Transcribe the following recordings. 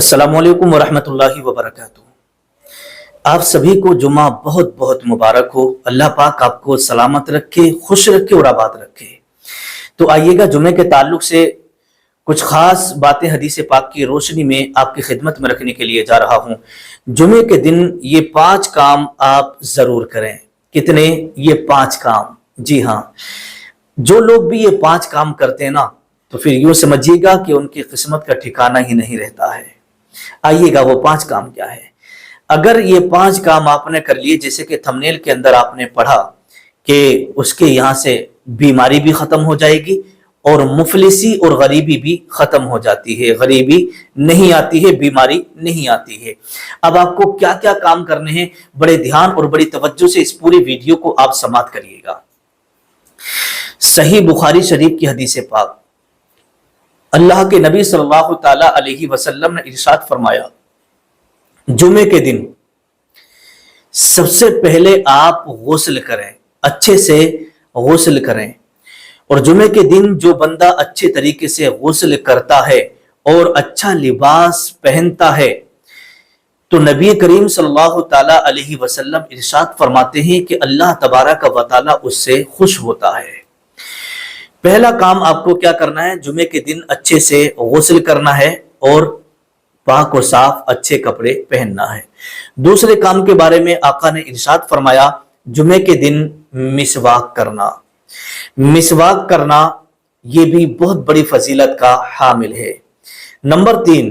अस्सलामु अलैकुम वरहमतुल्लाहि वबरकातुहू। आप सभी को जुम्मा बहुत बहुत मुबारक हो। अल्लाह पाक आपको सलामत रखे, खुश रखे और आबाद रखे। तो आइएगा, जुम्मे के ताल्लुक से कुछ खास बातें हदीस पाक की रोशनी में आपकी खिदमत में रखने के लिए जा रहा हूं। जुम्मे के दिन ये 5 काम आप जरूर करें। कितने? ये 5 काम। जी हाँ, जो लोग भी ये 5 काम करते हैं ना, तो फिर यूं समझिएगा कि उनकी किस्मत का ठिकाना ही नहीं रहता है। आइएगा, वो 5 काम क्या है। अगर ये 5 काम आपने कर लिए, जैसे कि थंबनेल के अंदर आपने पढ़ा कि उसके यहां से बीमारी भी खत्म हो जाएगी और मुफलिसी और गरीबी भी खत्म हो जाती है। गरीबी नहीं आती है, बीमारी नहीं आती है। अब आपको क्या क्या काम करने हैं, बड़े ध्यान और बड़ी तवज्जो से इस पूरी वीडियो को आप समाप्त करिएगा। सही बुखारी शरीफ की हदीस पाक, अल्लाह के नबी सल्लल्लाहु ताला अलैहि वसल्लम ने इरशाद फरमाया, जुमे के दिन सबसे पहले आप गुस्ल करें, अच्छे से गुस्ल करें। और जुमे के दिन जो बंदा अच्छे तरीके से गुस्ल करता है और अच्छा लिबास पहनता है, तो नबी करीम सल्लल्लाहु ताला अलैहि वसल्लम इरशाद फरमाते हैं कि अल्लाह तबारक व तआला उससे खुश होता है। पहला काम आपको क्या करना है, जुमे के दिन अच्छे से गुस्ल करना है और पाक और साफ अच्छे कपड़े पहनना है। दूसरे काम के बारे में आका ने इरशाद फरमाया, जुमे के दिन मिसवाक करना। मिसवाक करना ये भी बहुत बड़ी फजीलत का हामिल है। नंबर 3,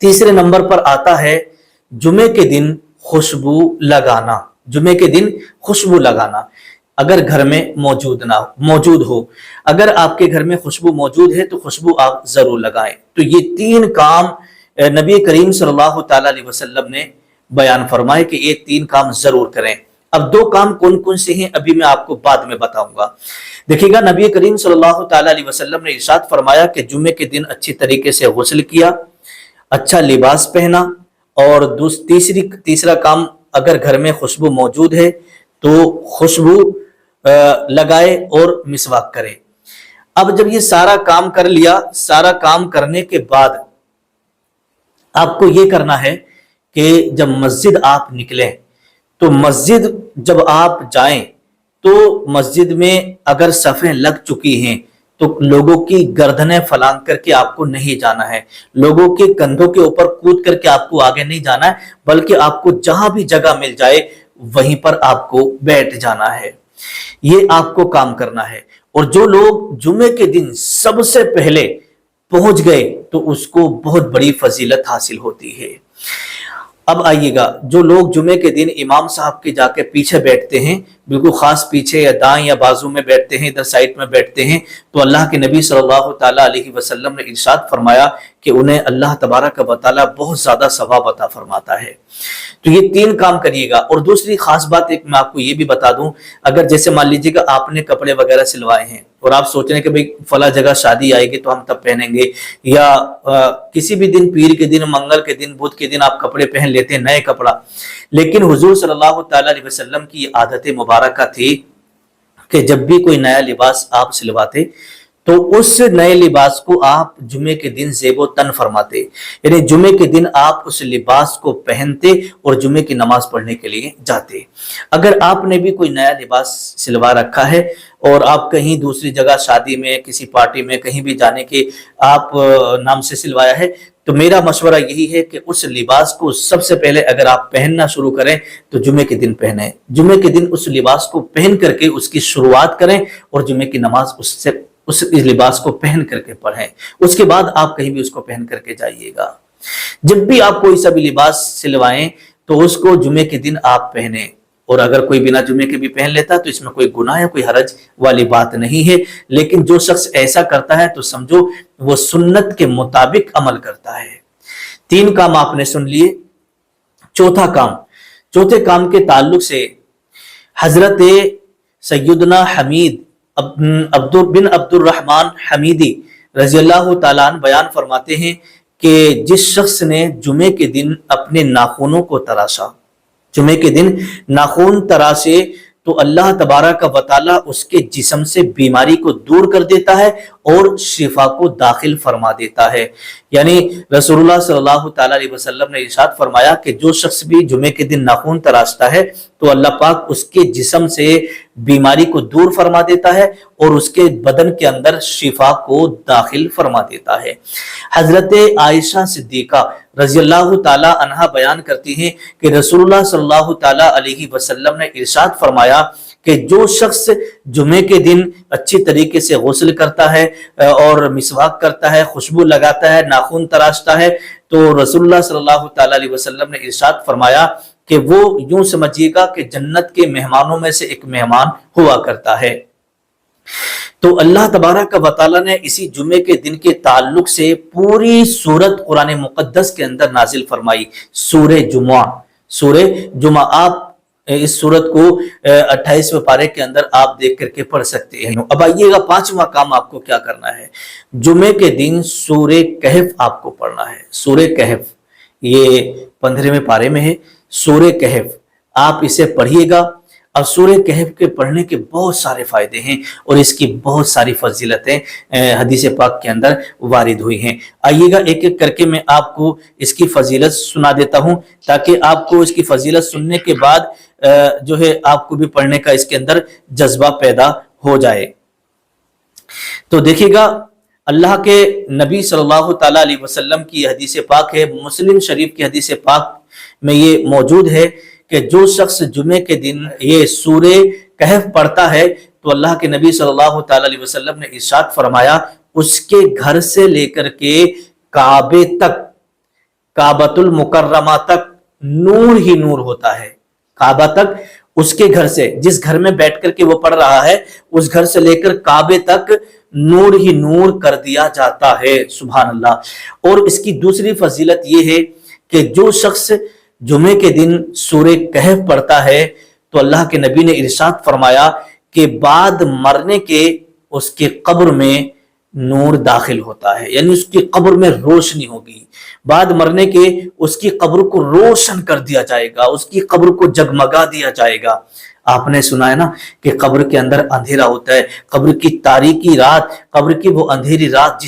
तीसरे नंबर पर आता है जुमे के दिन खुशबू लगाना। जुमे के दिन खुशबू लगाना, अगर घर में मौजूद हो, अगर आपके घर में खुशबू मौजूद है तो खुशबू आप जरूर लगाएं। तो ये 3 काम नबी करीम सल्लल्लाहु ताला अलैहि वसल्लम ने बयान फरमाए कि ये 3 काम जरूर करें। अब 2 काम कौन कौन से हैं अभी मैं आपको बाद में बताऊंगा। देखिएगा, नबी करीम सल्लल्लाहु ताला अलैहि वसल्लम ने इरशाद फरमाया कि जुमे के दिन अच्छी तरीके से गुस्ल किया, अच्छा लिबास पहना, और तीसरा काम, अगर घर में खुशबू मौजूद है तो खुशबू लगाए और मिसवाक करे। अब जब ये सारा काम कर लिया, सारा काम करने के बाद आपको ये करना है कि जब मस्जिद आप निकलें, तो मस्जिद जब आप जाएं तो मस्जिद में अगर सफ़ें लग चुकी हैं तो लोगों की गर्दनें फलांग करके आपको नहीं जाना है, लोगों के कंधों के ऊपर कूद करके आपको आगे नहीं जाना है, बल्कि आपको जहां भी जगह मिल जाए वहीं पर आपको बैठ जाना है। ये आपको काम करना है। और जो लोग जुमे के दिन सबसे पहले पहुंच गए तो उसको बहुत बड़ी फजीलत हासिल होती है। अब आइएगा, जो लोग जुमे के दिन इमाम साहब के जाके पीछे बैठते हैं, बिल्कुल खास पीछे या दाएं या बाजू में बैठते हैं, इधर साइड में बैठते हैं, तो अल्लाह के नबी सल्लल्लाहु ताला अलैहि वसल्लम ने इरशाद फरमाया कि उन्हें अल्लाह तबारक व तआला बहुत ज्यादा सवाब अता फरमाता है। तो ये 3 काम करिएगा। और दूसरी खास बात एक मैं आपको ये भी बता दूं, अगर जैसे मान लीजिएगा आपने कपड़े वगैरह सिलवाए हैं और आप सोच रहे हैं कि भाई फला जगह शादी आएगी तो हम तब पहनेंगे, या किसी भी दिन, पीर के दिन, मंगल के दिन, बुध के दिन आप कपड़े पहन लेते हैं, नए कपड़ा, लेकिन हुजूर सल्लल्लाहु ताला अलैहि वसल्लम की आदत मुबारक थी कि जब भी कोई नया लिबास आप सिलवाते तो उस नए लिबास को आप जुमे के दिन ज़ेबो तन फरमाते, यानी जुमे के दिन आप उस लिबास को पहनते और जुमे की नमाज पढ़ने के लिए जाते। अगर आपने भी कोई नया लिबास सिलवा रखा है और आप कहीं दूसरी जगह, शादी में, किसी पार्टी में, कहीं भी जाने के आप नाम से सिलवाया है, तो मेरा मशवरा यही है कि उस लिबास को सबसे पहले अगर आप पहनना शुरू करें तो जुमे के दिन पहने। जुमे के दिन उस लिबास को पहन करके उसकी शुरुआत करें और जुमे की नमाज उस लिबास को पहन करके पढ़ें। उसके बाद आप कहीं भी उसको पहन करके जाइएगा। जब भी आप कोई सा भी लिबास सिलवाएं तो उसको जुमे के दिन आप पहने, और अगर कोई बिना जुमे के भी पहन लेता तो इसमें कोई गुनाह या कोई हरज वाली बात नहीं है। लेकिन जो शख्स ऐसा करता है तो समझो वो सुन्नत के मुताबिक अमल करता है। 3 काम आपने सुन लिए। चौथे काम के ताल्लुक से हजरत सैयदना हमीद बिन अब्दुर्रहमान हमीदी रजी अल्लाह ताला अन्हु बयान फरमाते हैं कि जिस शख्स ने जुमे के दिन अपने नाखूनों को तराशा, जुमे के दिन नाखून तराशे, तो अल्लाह तबारक व तआला उसके जिस्म से बीमारी को दूर कर देता है اور شفا کو داخل فرما دیتا ہے۔ یعنی رسول اللہ صلی اللہ تعالیٰ علیہ وسلم نے ارشاد فرمایا کہ جو شخص بھی جمعے کے دن ناخن تراشتا ہے تو اللہ پاک اس کے جسم سے بیماری کو دور فرما دیتا ہے اور اس کے بدن کے اندر شفا کو داخل فرما دیتا ہے۔ حضرت عائشہ صدیقہ رضی اللہ تعالی عنہا بیان کرتی ہیں کہ رسول اللہ صلی اللہ تعالی علیہ وسلم نے ارشاد فرمایا کہ جو شخص جمعے کے دن اچھی طریقے سے غسل کرتا ہے اور مسواک کرتا ہے، خوشبو لگاتا ہے، ناخن تراشتا ہے، تو رسول اللہ صلی اللہ تعالی علیہ وسلم نے ارشاد فرمایا کہ وہ یوں سمجھیے گا کہ جنت کے مہمانوں میں سے ایک مہمان ہوا کرتا ہے۔ تو اللہ تبارک و تعالیٰ نے اسی جمعے کے دن کے تعلق سے پوری سورت قرآن مقدس کے اندر نازل فرمائی، سورہ جمعہ۔ سورہ جمعہ آپ اس سورت کو 28ویں پارے کے اندر آپ دیکھ کر کے پڑھ سکتے ہیں۔ اب آئیے گا 5واں کام آپ کو کیا کرنا ہے۔ جمعے کے دن سورہ کہف آپ کو پڑھنا ہے۔ سورہ کہف یہ 15ویں پارے میں ہے، سورہ کہف آپ اسے پڑھیے گا۔ اب سورہ کہف کے پڑھنے کے بہت سارے فائدے ہیں اور اس کی بہت ساری فضیلتیں حدیث پاک کے اندر وارد ہوئی ہیں۔ آئیے گا ایک ایک کر کے میں آپ کو اس کی فضیلت سنا دیتا ہوں تاکہ آپ کو اس کی فضیلت سننے کے بعد جو ہے آپ کو بھی پڑھنے کا اس کے اندر جذبہ پیدا ہو جائے۔ تو دیکھیے گا اللہ کے نبی صلی اللہ تعالیٰ علیہ وسلم کی حدیث پاک ہے، مسلم شریف کی حدیث پاک میں یہ موجود ہے کہ جو شخص جمعے کے دن یہ سورہ کہف پڑھتا ہے تو اللہ کے نبی صلی اللہ تعالیٰ علیہ وسلم نے ارشاد فرمایا اس کے گھر سے لے کر کے کعبے تک، کعبۃ المکرمہ تک نور ہی نور ہوتا ہے۔ کعبہ تک اس کے گھر سے، جس گھر میں بیٹھ کر کے وہ پڑھ رہا ہے، اس گھر سے لے کر کعبے تک نور ہی نور کر دیا جاتا ہے۔ سبحان اللہ۔ اور اس کی دوسری فضیلت یہ ہے کہ جو شخص جمعے کے دن سورہ کہف پڑھتا ہے تو اللہ کے نبی نے ارشاد فرمایا کہ بعد مرنے کے اس کے قبر میں نور داخل ہوتا ہے، یعنی اس کی قبر میں روشنی ہوگی۔ بعد مرنے کے اس کی قبر کو روشن کر دیا جائے گا، اس کی قبر کو جگمگا دیا جائے گا۔ آپ نے سنا ہے نا کہ قبر کے اندر اندھیرا ہوتا ہے، قبر کی تاریکی رات، قبر کی وہ اندھیری رات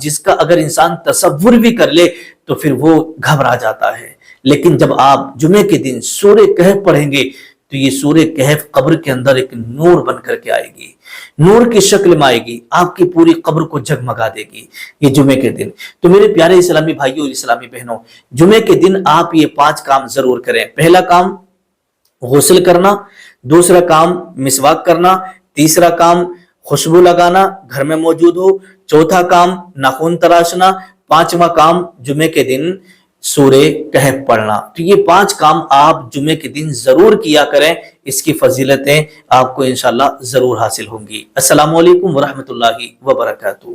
جس کا اگر انسان تصور بھی کر لے تو پھر وہ گھبرا جاتا ہے۔ لیکن جب آپ جمعے کے دن سورہ کہف پڑھیں گے تو یہ سورہ کہف قبر کے اندر ایک نور بن کر کے آئے گی، نور کی شکل میں آئے گی، آپ کی پوری قبر کو جگمگا دے گی یہ جمعے کے دن۔ تو میرے پیارے اسلامی بھائیوں اور اسلامی بہنوں، جمعے کے دن آپ یہ 5 کام ضرور کریں۔ پہلا کام غسل کرنا، دوسرا کام مسواک کرنا، تیسرا کام خوشبو لگانا گھر میں موجود ہو، چوتھا کام ناخن تراشنا، 5واں کام جمعے کے دن سورہ کہف پڑھنا۔ تو یہ 5 کام آپ جمعے کے دن ضرور کیا کریں، اس کی فضیلتیں آپ کو انشاءاللہ ضرور حاصل ہوں گی۔ السلام علیکم ورحمۃ اللہ وبرکاتہ۔